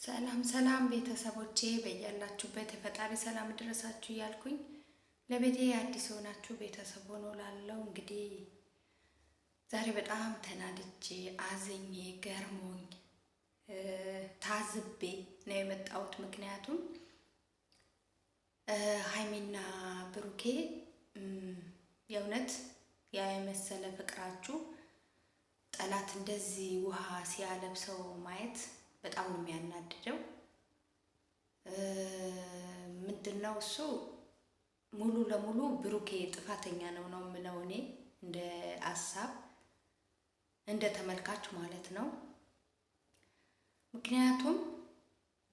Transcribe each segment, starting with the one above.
ሰላም ሰላም ቤተሰቦቼ በያላችሁበት የፈጣሪ ሰላም ድረሳችሁ እያልኩኝ ለቤቴ አዲስ ሆናችሁ ቤተሰብ ሆኖ ላለው እንግዲህ ዛሬ በጣም ተናድጄ አዝኜ ገርሞኝ ታዝቤ ነው የመጣሁት። ምክንያቱም ሀይሚና ብሩኬ የእውነት ያ የመሰለ ፍቅራችሁ ጠላት እንደዚህ ውሃ ሲያለብሰው ማየት በጣም ነው የሚያናድደው። ምንድነው እሱ ሙሉ ለሙሉ ብሩኬ ጥፋተኛ ነው የምለው እኔ እንደ ሀሳብ እንደ ተመልካች ማለት ነው። ምክንያቱም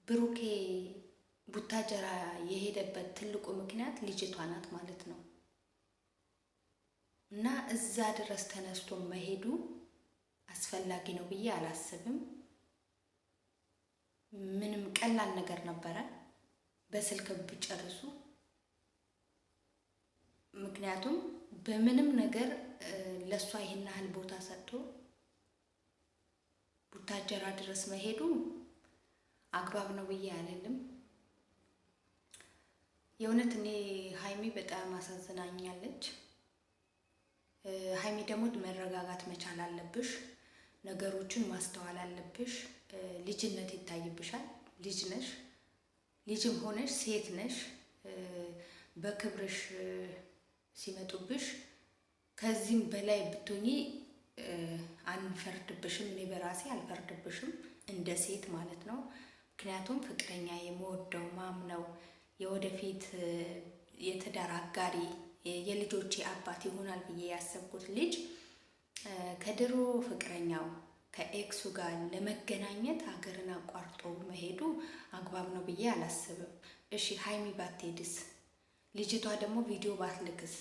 ብሩኬ ቡታጀራ የሄደበት ትልቁ ምክንያት ልጅቷ ናት ማለት ነው እና እዛ ድረስ ተነስቶ መሄዱ አስፈላጊ ነው ብዬ አላስብም። ምንም ቀላል ነገር ነበረ በስልክ ብጨርሱ። ምክንያቱም በምንም ነገር ለሷ ይሄን ያህል ቦታ ሰጥቶ ቡታጀራ ድረስ መሄዱ አግባብ ነው ብዬ አልልም። የእውነት እኔ ሀይሚ በጣም አሳዝናኛለች። ሀይሚ ደግሞ መረጋጋት መቻል አለብሽ፣ ነገሮችን ማስተዋል አለብሽ። ልጅነት ይታይብሻል። ልጅ ነሽ፣ ልጅም ሆነሽ ሴት ነሽ። በክብርሽ ሲመጡብሽ ከዚህም በላይ ብትሆኚ አንፈርድብሽም። እኔ በራሴ አልፈርድብሽም እንደ ሴት ማለት ነው። ምክንያቱም ፍቅረኛ የምወደው ማምነው የወደፊት የትዳር አጋሪ የልጆቼ አባት ይሆናል ብዬ ያሰብኩት ልጅ ከድሮ ፍቅረኛው ከኤክሱ ጋር ለመገናኘት ሀገርን አቋርጦ መሄዱ አግባብ ነው ብዬ አላስብም። እሺ ሀይሚ ባትሄድስ? ልጅቷ ደግሞ ቪዲዮ ባትልክስ?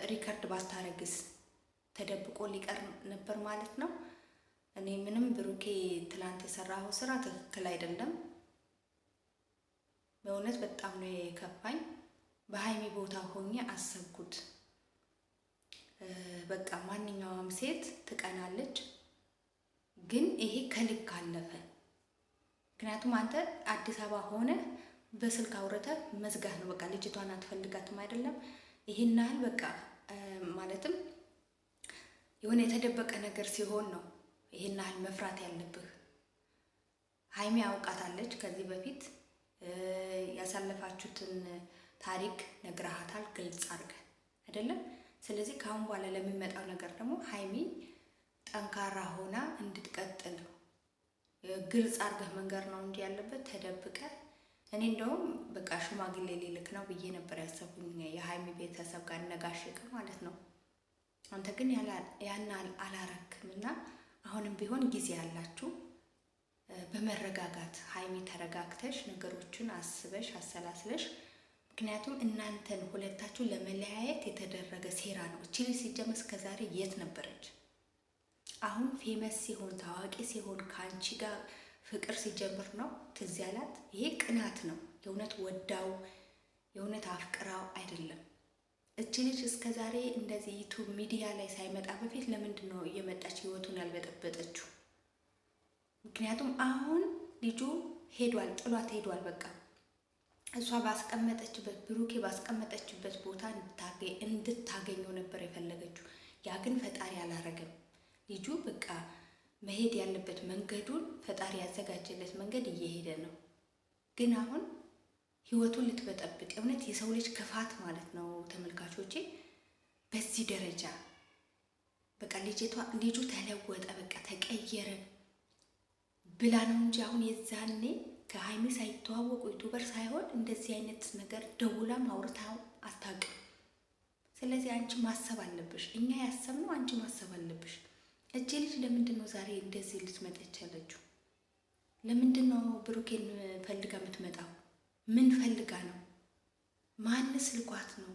ሪከርድ ባታረግስ? ተደብቆ ሊቀር ነበር ማለት ነው። እኔ ምንም ብሩኬ ትላንት የሰራው ስራ ትክክል አይደለም። በእውነት በጣም ነው የከፋኝ። በሀይሚ ቦታ ሆኜ አሰብኩት። በቃ ማንኛውም ሴት ትቀናለች፣ ግን ይሄ ከልክ አለፈ። ምክንያቱም አንተ አዲስ አበባ ሆነ በስልክ አውረተ መዝጋት ነው በቃ። ልጅቷን አትፈልጋትም አይደለም? ይሄን ያህል በቃ ማለትም የሆነ የተደበቀ ነገር ሲሆን ነው ይሄን ያህል መፍራት ያለብህ። ሀይሚ አውቃታለች። ከዚህ በፊት ያሳለፋችሁትን ታሪክ ነግረሃታል፣ ግልጽ አድርገህ አይደለም? ስለዚህ ከአሁን በኋላ ለሚመጣው ነገር ደግሞ ሀይሚ ጠንካራ ሆና እንድትቀጥል ግልጽ አድርገህ መንገር ነው እንጂ ያለበት ተደብቀ። እኔ እንደውም በቃ ሽማግሌ ሊልክ ነው ብዬ ነበር ያሰብኩኝ፣ የሀይሚ ቤተሰብ ጋር ነጋሽቅ ማለት ነው። አንተ ግን ያን አላረክም እና አሁንም ቢሆን ጊዜ ያላችሁ በመረጋጋት ሀይሚ ተረጋግተሽ ነገሮችን አስበሽ አሰላስለሽ። ምክንያቱም እናንተን ሁለታችሁ ለመለያየት የተደረገ ሴራ ነው። እቺ ልጅ ሲጀመር እስከዛሬ የት ነበረች? አሁን ፌመስ ሲሆን ታዋቂ ሲሆን ከአንቺ ጋር ፍቅር ሲጀምር ነው ትዝ ያላት። ይሄ ቅናት ነው። የእውነት ወዳው የእውነት አፍቅራው አይደለም። እቺ ልጅ እስከዛሬ እንደዚህ ዩቱብ ሚዲያ ላይ ሳይመጣ በፊት ለምንድን ነው እየመጣች ህይወቱን ያልበጠበጠችው? ምክንያቱም አሁን ልጁ ሄዷል፣ ጥሏት ሄዷል። በቃ እሷ ባስቀመጠችበት ብሩኬ ባስቀመጠችበት ቦታ እንድታገኘው ነበር የፈለገችው። ያ ግን ፈጣሪ አላረገም። ልጁ በቃ መሄድ ያለበት መንገዱን ፈጣሪ ያዘጋጀለት መንገድ እየሄደ ነው። ግን አሁን ህይወቱን ልትበጠብጥ እውነት የሰው ልጅ ክፋት ማለት ነው ተመልካቾቼ። በዚህ ደረጃ በቃ ልጁ ተለወጠ፣ በቃ ተቀየረ ብላ ነው እንጂ አሁን የዛኔ ከሀይሚ ሳይተዋወቁ ዩቱበር ሳይሆን እንደዚህ አይነት ነገር ደውላም አውርታው አታውቅም። ስለዚህ አንቺ ማሰብ አለብሽ። እኛ ያሰብነው አንቺ ማሰብ አለብሽ። እቺ ልጅ ለምንድን ነው ዛሬ እንደዚህ ልትመጣ የቻለችው? ለምንድን ነው ብሩኬን ፈልጋ የምትመጣው? ምን ፈልጋ ነው? ማንስ ልኳት ነው?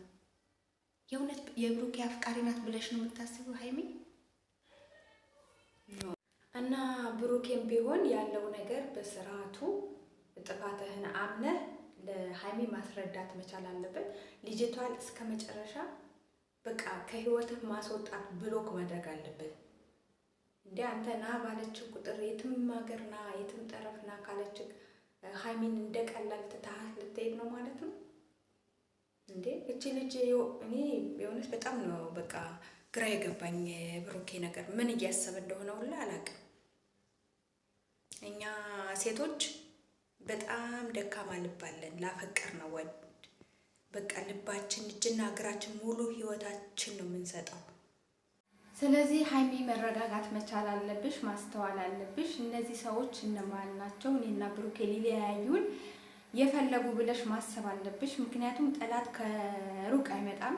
የእውነት የብሩኬ አፍቃሪ ናት ብለሽ ነው የምታስበው ሀይሚ? እና ብሩኬን ቢሆን ያለው ነገር በስርዓቱ ጥፋትህን አምነህ ለሀይሚ ማስረዳት መቻል አለበት። ልጅቷን እስከ መጨረሻ በቃ ከህይወትህ ማስወጣት ብሎክ ማድረግ አለበት። እንዴ አንተ ና ባለች ቁጥር የትም ሀገር ና የትም ጠረፍ ና ካለች ሀይሚን እንደቀላል ትተሃት ልትሄድ ነው ማለት ነው እንዴ? እቺ ልጅ እኔ የሆነች በጣም ነው በቃ ግራ የገባኝ ብሩኬ ነገር ምን እያሰበ እንደሆነ ሁላ አላውቅም። እኛ ሴቶች በጣም ደካማ ልብ አለን። ላፈቀር ነው ወድ በቃ ልባችን እጅና እግራችን ሙሉ ህይወታችን ነው የምንሰጠው። ስለዚህ ሀይሚ መረጋጋት መቻል አለብሽ፣ ማስተዋል አለብሽ። እነዚህ ሰዎች እነማን ናቸው? እኔና ብሩኬ ሊለያዩን የፈለጉ ብለሽ ማሰብ አለብሽ። ምክንያቱም ጠላት ከሩቅ አይመጣም።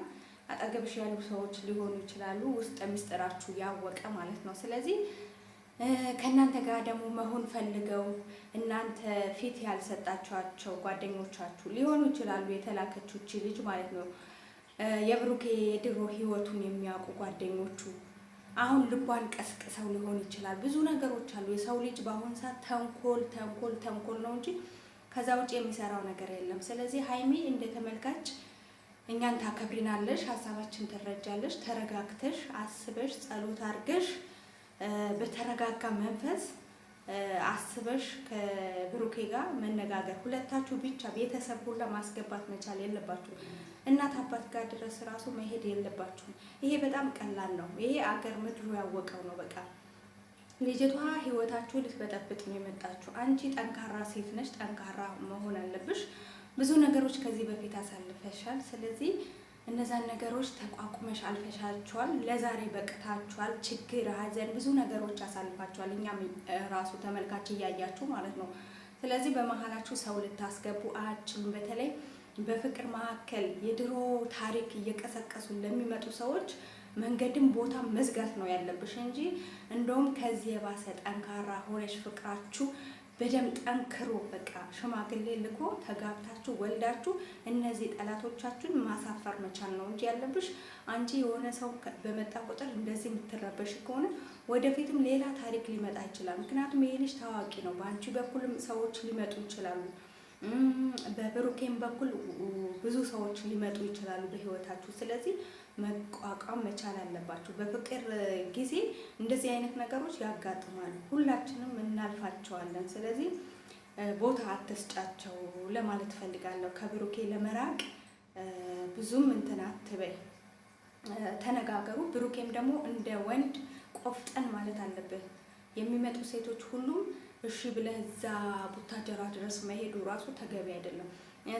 አጠገብሽ ያሉ ሰዎች ሊሆኑ ይችላሉ፣ ውስጥ ምስጢራችሁ ያወቀ ማለት ነው። ስለዚህ ከእናንተ ጋር ደግሞ መሆን ፈልገው እናንተ ፊት ያልሰጣችኋቸው ጓደኞቻችሁ ሊሆኑ ይችላሉ። የተላከችው እቺ ልጅ ማለት ነው የብሩኬ የድሮ ህይወቱን የሚያውቁ ጓደኞቹ አሁን ልቧን ቀስቅሰው ሊሆን ይችላል። ብዙ ነገሮች አሉ። የሰው ልጅ በአሁን ሰዓት ተንኮል ነው እንጂ ከዛ ውጭ የሚሰራው ነገር የለም። ስለዚህ ሀይሚ እንደ ተመልካች እኛን ታከብሪናለሽ፣ ሀሳባችን ትረጃለሽ። ተረጋግተሽ አስበሽ ጸሎት አድርገሽ በተረጋጋ መንፈስ አስበሽ ከብሩኬ ጋር መነጋገር። ሁለታችሁ ብቻ ቤተሰብ ሁላ ማስገባት መቻል የለባችሁ። እናት አባት ጋር ድረስ ራሱ መሄድ የለባችሁም። ይሄ በጣም ቀላል ነው። ይሄ አገር ምድሩ ያወቀው ነው። በቃ ልጅቷ ህይወታችሁ ልትበጠብጥ ነው የመጣችሁ። አንቺ ጠንካራ ሴት ነሽ፣ ጠንካራ መሆን አለብሽ። ብዙ ነገሮች ከዚህ በፊት አሳልፈሻል። ስለዚህ እነዛን ነገሮች ተቋቁመሽ አልፈሻቸዋል። ለዛሬ በቅታችኋል። ችግር፣ ሀዘን፣ ብዙ ነገሮች አሳልፋችኋል። እኛም ራሱ ተመልካች እያያችሁ ማለት ነው። ስለዚህ በመሀላችሁ ሰው ልታስገቡ አችሉም። በተለይ በፍቅር መካከል የድሮ ታሪክ እየቀሰቀሱ ለሚመጡ ሰዎች መንገድም ቦታ መዝጋት ነው ያለብሽ እንጂ እንደውም ከዚህ የባሰ ጠንካራ ሆነሽ ፍቅራችሁ በደንብ ጠንክሮ በቃ ሽማግሌ ልኮ ተጋብታችሁ ወልዳችሁ እነዚህ ጠላቶቻችሁን ማሳፈር መቻል ነው እንጂ ያለብሽ። አንቺ የሆነ ሰው በመጣ ቁጥር እንደዚህ የምትረበሽ ከሆነ ወደፊትም ሌላ ታሪክ ሊመጣ ይችላል። ምክንያቱም ይሄ ልጅ ታዋቂ ነው። በአንቺ በኩልም ሰዎች ሊመጡ ይችላሉ። በብሩኬም በኩል ብዙ ሰዎች ሊመጡ ይችላሉ በህይወታችሁ። ስለዚህ መቋቋም መቻል አለባችሁ። በፍቅር ጊዜ እንደዚህ አይነት ነገሮች ያጋጥማሉ፣ ሁላችንም እናልፋቸዋለን። ስለዚህ ቦታ አትስጫቸው ለማለት ፈልጋለሁ። ከብሩኬ ለመራቅ ብዙም እንትን አትበይ፣ ተነጋገሩ። ብሩኬም ደግሞ እንደ ወንድ ቆፍጠን ማለት አለበት። የሚመጡ ሴቶች ሁሉም እሺ ብለህ እዛ ቡታጀራ ድረስ መሄዱ ራሱ ተገቢ አይደለም።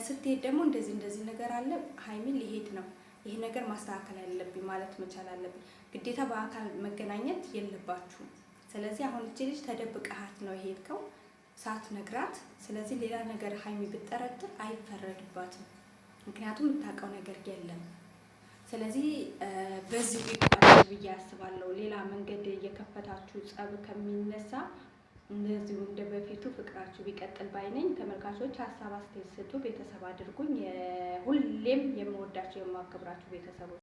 ስትሄድ ደግሞ እንደዚህ ነገር አለ ሀይሚ ሊሄድ ነው፣ ይሄ ነገር ማስተካከል ያለብኝ ማለት መቻል አለብኝ። ግዴታ በአካል መገናኘት የለባችሁም። ስለዚህ አሁን እቺ ልጅ ተደብቀሃት ነው የሄድከው ሳትነግራት። ስለዚህ ሌላ ነገር ሀይሚ ብትጠረጥር አይፈረድባትም፣ ምክንያቱም የምታውቀው ነገር የለም። ስለዚህ በዚህ ቢቋጭ ብዬ አስባለሁ። ሌላ መንገድ እየከፈታችሁ ጸብ ከሚነሳ እንደዚሁ እንደ በፊቱ ፍቅራችሁ ቢቀጥል ባይነኝ። ተመልካቾች ሀሳብ አስተያየት ስጡ፣ ቤተሰብ አድርጉኝ። ሁሌም የምወዳችሁ የማከብራችሁ ቤተሰቦች